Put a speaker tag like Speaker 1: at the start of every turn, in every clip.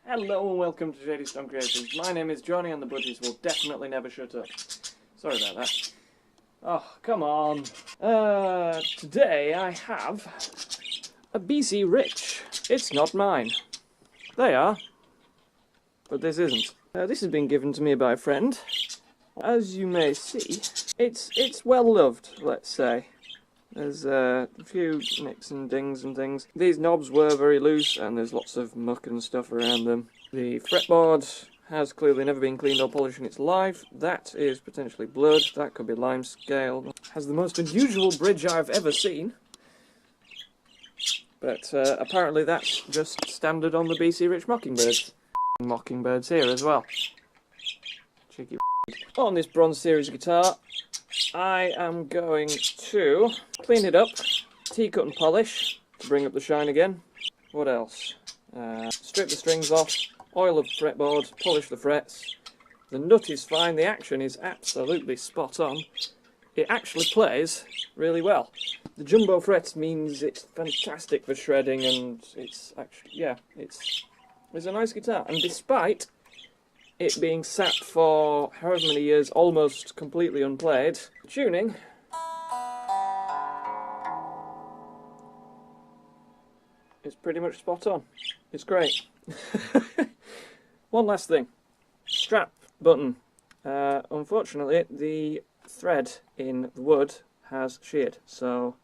Speaker 1: Hello and welcome to JDStone Creations. My name is Johnny and the budgies will definitely never shut up. Sorry about that. Oh, come on. Today I have a BC Rich. It's not mine. They are, but this isn't. This has been given to me by a friend. As you may see, it's well loved, let's say. There's a few nicks and dings and things. These knobs were very loose and there's lots of muck and stuff around them. The fretboard has clearly never been cleaned or polished in its life. That is potentially blood. That could be lime scale. Has the most unusual bridge I've ever seen. But apparently that's just standard on the BC Rich Mockingbirds. Mockingbirds here as well. Cheeky. On this Bronze Series guitar, I am going to clean it up, T-cut and polish to bring up the shine again. What else? Strip the strings off, oil the fretboard, polish the frets. The nut is fine, the action is absolutely spot on. It actually plays really well. The jumbo frets means it's fantastic for shredding, and it's actually, yeah, it's a nice guitar. And despite it being sat for however many years, almost completely unplayed, the tuning is pretty much spot on. It's great. One last thing. Strap button. Unfortunately, the thread in the wood has sheared, so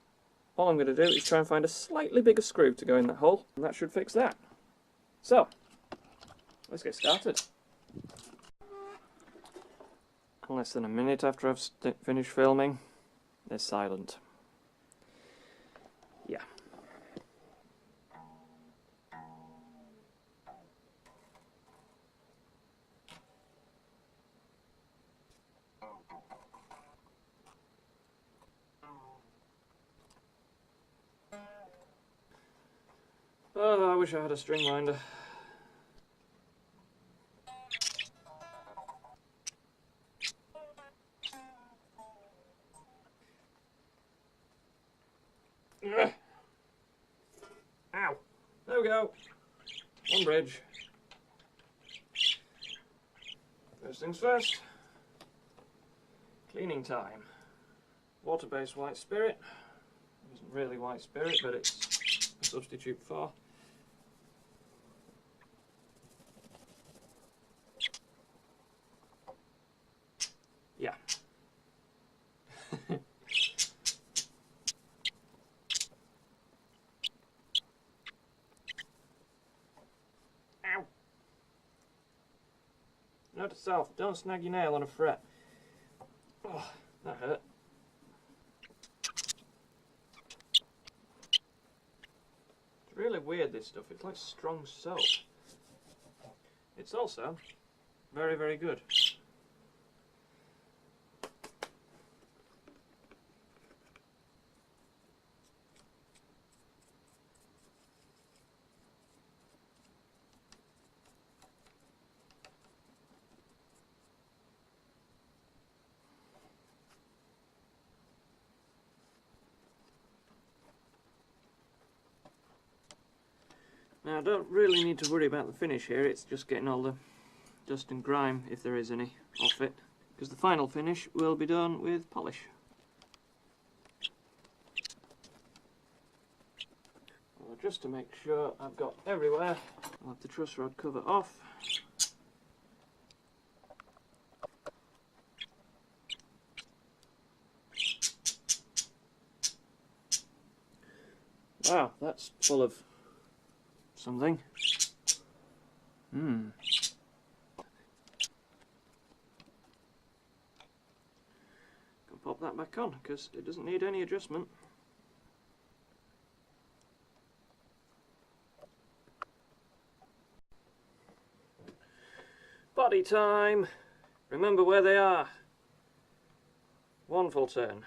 Speaker 1: all I'm going to do is try and find a slightly bigger screw to go in that hole, and that should fix that. So, let's get started. Less than a minute after I've finished filming, they're silent. Yeah. Oh, I wish I had a string winder. Ow! There we go. One bridge. First things first. Cleaning time. Water-based white spirit. It isn't really white spirit, but it's a substitute for. Yeah. Ow! Note to self, don't snag your nail on a fret. Oh, that hurt. It's really weird, this stuff. It's like strong soap. It's also very, very good. Now I don't really need to worry about the finish here, it's just getting all the dust and grime, if there is any, off it, because the final finish will be done with polish. Well, just to make sure I've got everywhere, I'll have the truss rod cover off. Wow, that's full of something. Can pop that back on because it doesn't need any adjustment. Body time. Remember where they are. 1 full turn,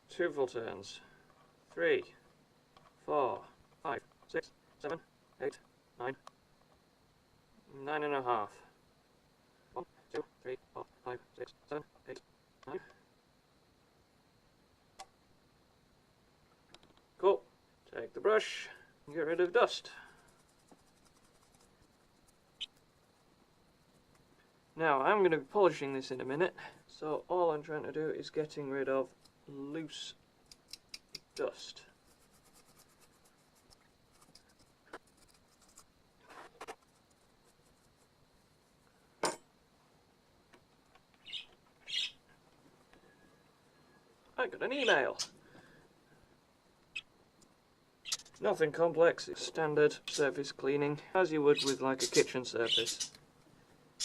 Speaker 1: 2 full turns, 3, 4, 5, 6, 7, 8, 9, 9.5. 1, 2, 3, 4, 5, 6, 7, 8, 9. Cool. Take the brush and get rid of dust. Now, I'm going to be polishing this in a minute, so all I'm trying to do is getting rid of loose dust. I got an email. Nothing complex, it's standard surface cleaning, as you would with like a kitchen surface.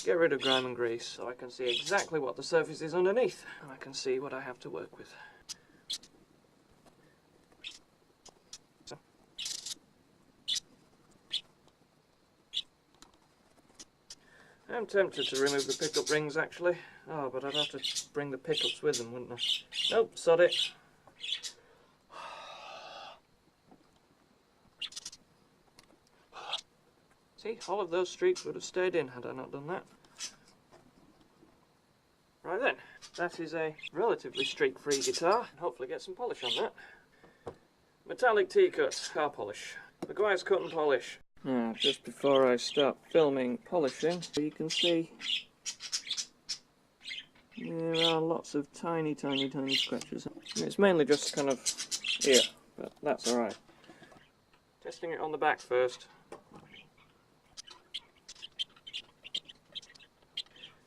Speaker 1: Get rid of grime and grease so I can see exactly what the surface is underneath, and I can see what I have to work with. So. I'm tempted to remove the pickup rings actually. Oh, but I'd have to bring the pickups with them, wouldn't I? Nope, sod it. See, all of those streaks would have stayed in had I not done that. Right then, that is a relatively streak-free guitar. Hopefully get some polish on that. Metallic T-cut, car polish. Maguire's cut and polish. Now, just before I start filming polishing, you can see there are lots of tiny scratches. It's mainly just kind of here, but that's alright. Testing it on the back first.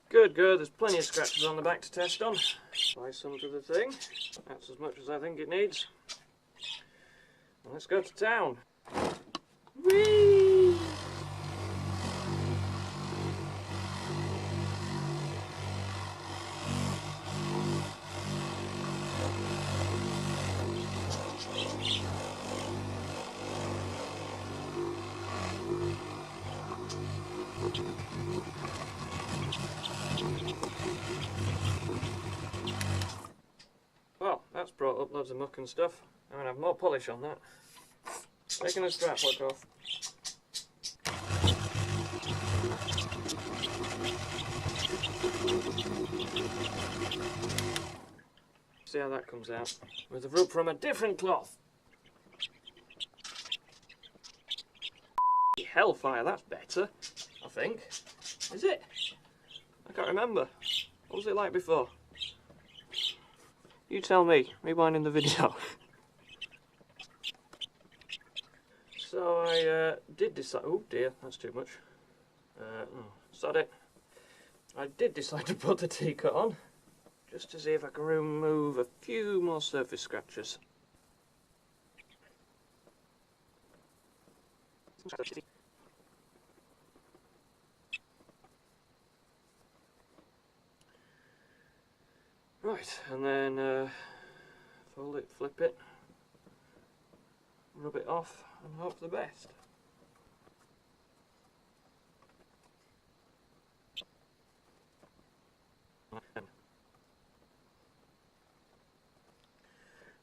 Speaker 1: Good, there's plenty of scratches on the back to test on. Apply some to the thing. That's as much as I think it needs. Let's go to town. Whee! Well, that's brought up loads of muck and stuff. I'm going to have more polish on that. Taking the strap lock off. See how that comes out. With the rub from a different cloth. Hellfire, that's better, I think. Is it? I can't remember. What was it like before? You tell me, rewinding the video. So I did decide, oh dear, that's too much. Sod it. I did decide to put the T-cut on, just to see if I can remove a few more surface scratches. Right, and then fold it, flip it, rub it off and hope for the best.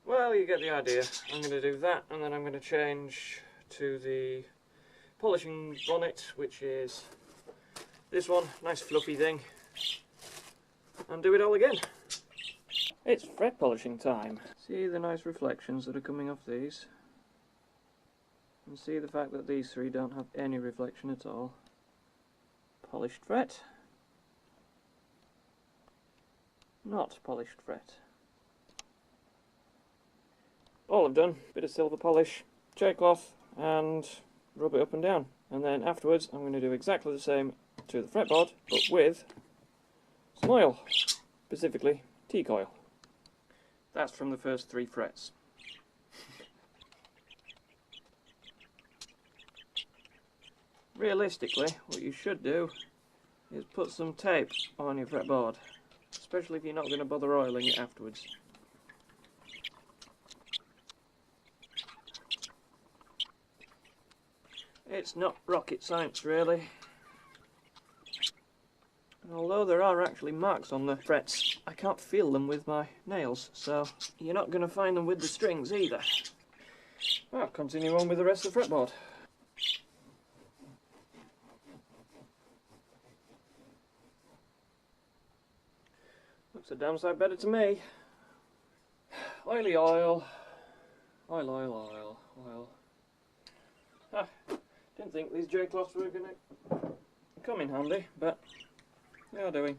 Speaker 1: Well, you get the idea. I'm going to do that, and then I'm going to change to the polishing bonnet, which is this one, nice fluffy thing, and do it all again. It's fret polishing time. See the nice reflections that are coming off these, and see the fact that these three don't have any reflection at all. Polished fret, not polished fret. All I've done, bit of silver polish, cherry cloth, and rub it up and down. And then afterwards I'm going to do exactly the same to the fretboard, but with some oil, specifically teak oil. That's from the first 3 frets. Realistically, what you should do is put some tape on your fretboard, especially if you're not going to bother oiling it afterwards. It's not rocket science really. And although there are actually marks on the frets, I can't feel them with my nails, so you're not going to find them with the strings either. Well, continue on with the rest of the fretboard. Looks a damn sight better to me. Oily oil. Oil, oil, oil, oil. Ah, didn't think these J-cloths were going to come in handy, but You're doing.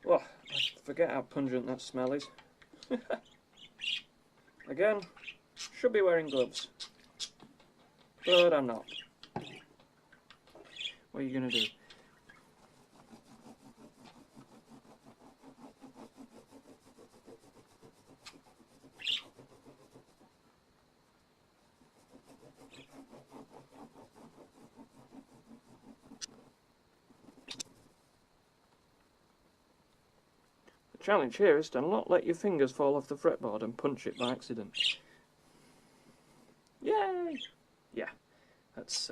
Speaker 1: Oh, I forget how pungent that smell is. Again, should be wearing gloves, but I'm not. What are you going to do? The challenge here is to not let your fingers fall off the fretboard and punch it by accident. Yay! Yeah, that's...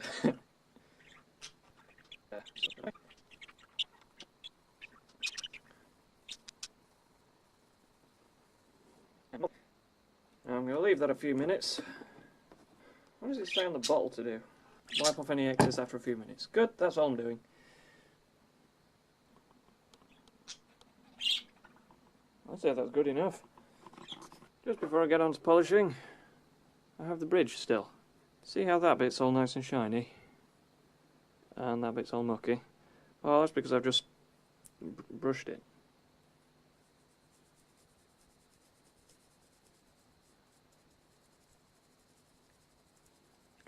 Speaker 1: I'm going to leave that a few minutes. What does it say on the bottle to do? Wipe off any excess after a few minutes. Good, that's all I'm doing. I'd say that's good enough. Just before I get on to polishing, I have the bridge still. See how that bit's all nice and shiny? And that bit's all mucky. Well, that's because I've just brushed it.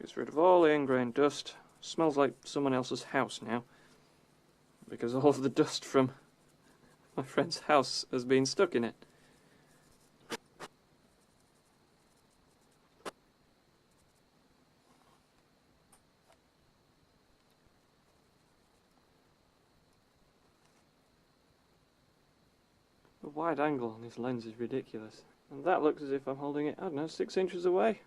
Speaker 1: Gets rid of all the ingrained dust. Smells like someone else's house now, because all of the dust from my friend's house has been stuck in it. The wide angle on this lens is ridiculous. And that looks as if I'm holding it, I don't know, 6 inches away.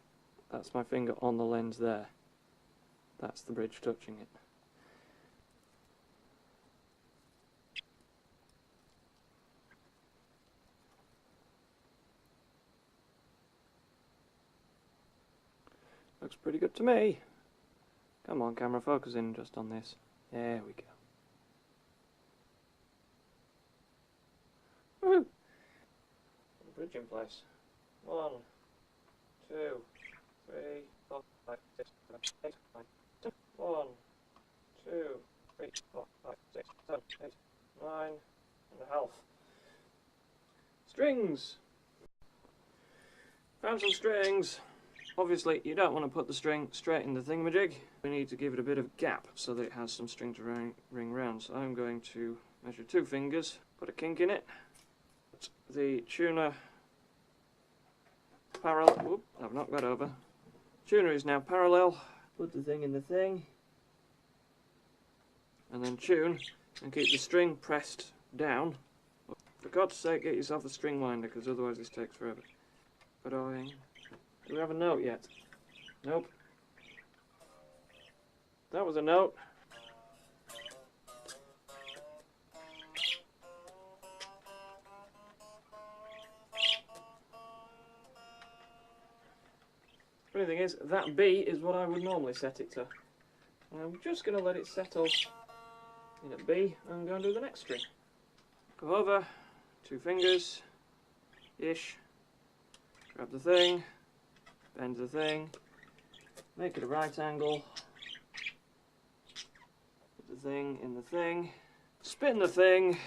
Speaker 1: That's my finger on the lens there. That's the bridge touching it. Looks pretty good to me. Come on, camera, focus in just on this. There we go. Woohoo! Bridge in place. 1, 2, 3, 4, 5, 6, 7, 8, 9, 10. 1, 2, 3, 4, 5, 6, 7, 8, 9 and a half. Strings! Found some strings. Obviously, you don't want to put the string straight in the thingamajig. We need to give it a bit of gap so that it has some string to ring round. So I'm going to measure 2 fingers, put a kink in it. Put the tuner parallel. Whoop, I've knocked that over. Tuner is now parallel. Put the thing in the thing, and then tune, and keep the string pressed down. For God's sake, get yourself a string winder, because otherwise this takes forever. But do we have a note yet? Nope. That was a note. Funny thing is, that B is what I would normally set it to. And I'm just going to let it settle in at B and go and do the next string. Go over, 2 fingers, ish, grab the thing, bend the thing, make it a right angle, put the thing in the thing, spin the thing,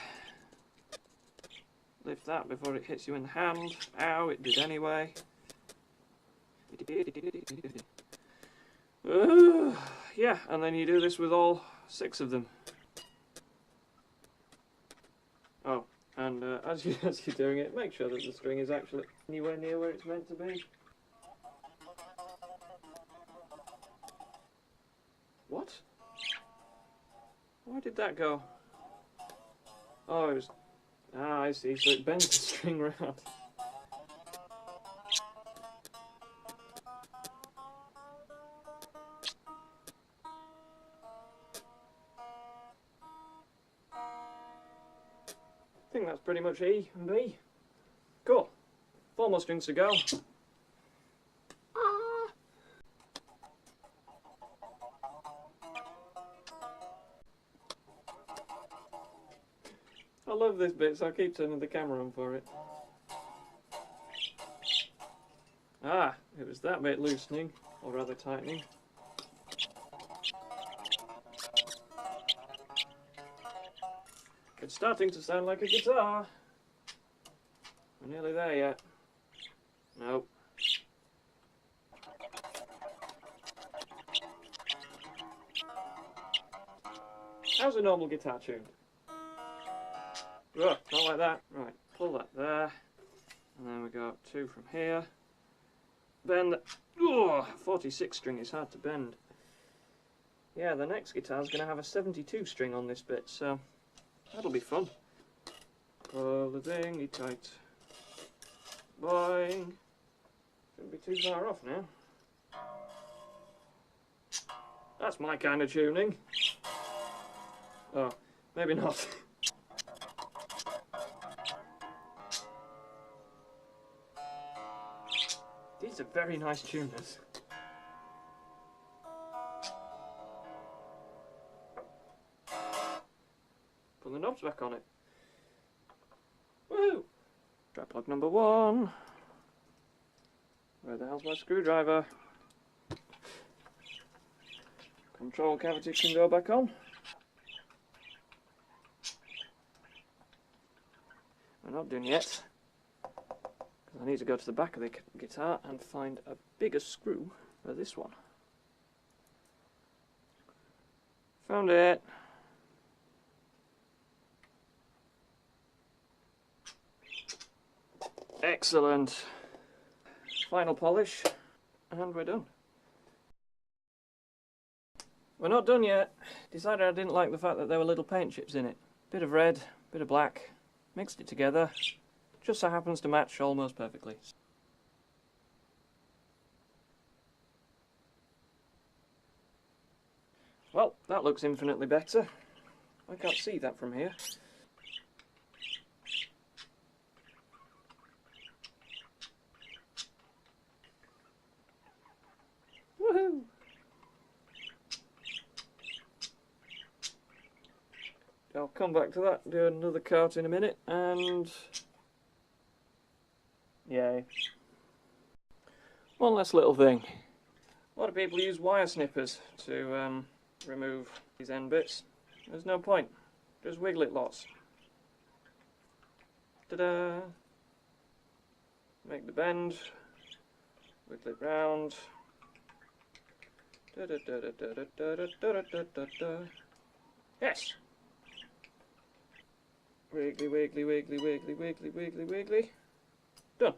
Speaker 1: lift that before it hits you in the hand. Ow, it did anyway. Yeah, and then you do this with all 6 of them. Oh, and as you're doing it, make sure that the string is actually anywhere near where it's meant to be. What? Why did that go? Oh, it was... Ah, I see, so it bends the string round. I think that's pretty much E and B. Cool. 4 more strings to go. I love this bit, so I keep turning the camera on for it. Ah, it was that bit loosening, or rather tightening. It's starting to sound like a guitar. We're nearly there yet. No. How's a normal guitar tuned? Ugh, not like that. Right, pull that there. And then we go 2 from here. Bend. Oh, 46 string is hard to bend. Yeah, the next guitar's going to have a 72 string on this bit, so that'll be fun. Pull the thingy tight. Boing. Shouldn't be too far off now. That's my kind of tuning. Oh, maybe not. These are very nice tuners. Put the knobs back on it. Woohoo! Strap plug number 1. Where the hell's my screwdriver? Control cavity can go back on. We're not done yet. I need to go to the back of the guitar and find a bigger screw for this one. Found it. Excellent. Final polish, and we're done. We're not done yet. Decided I didn't like the fact that there were little paint chips in it. Bit of red, bit of black. Mixed it together. Just so happens to match almost perfectly. Well, that looks infinitely better. I can't see that from here. Woohoo! I'll come back to that, do another cart in a minute, and yay. One last little thing. A lot of people use wire snippers to remove these end bits. There's no point. Just wiggle it lots. Ta-da! Make the bend. Wiggle it round. Yes! Wiggly, wiggly, wiggly, wiggly, wiggly, wiggly, wiggly. Done.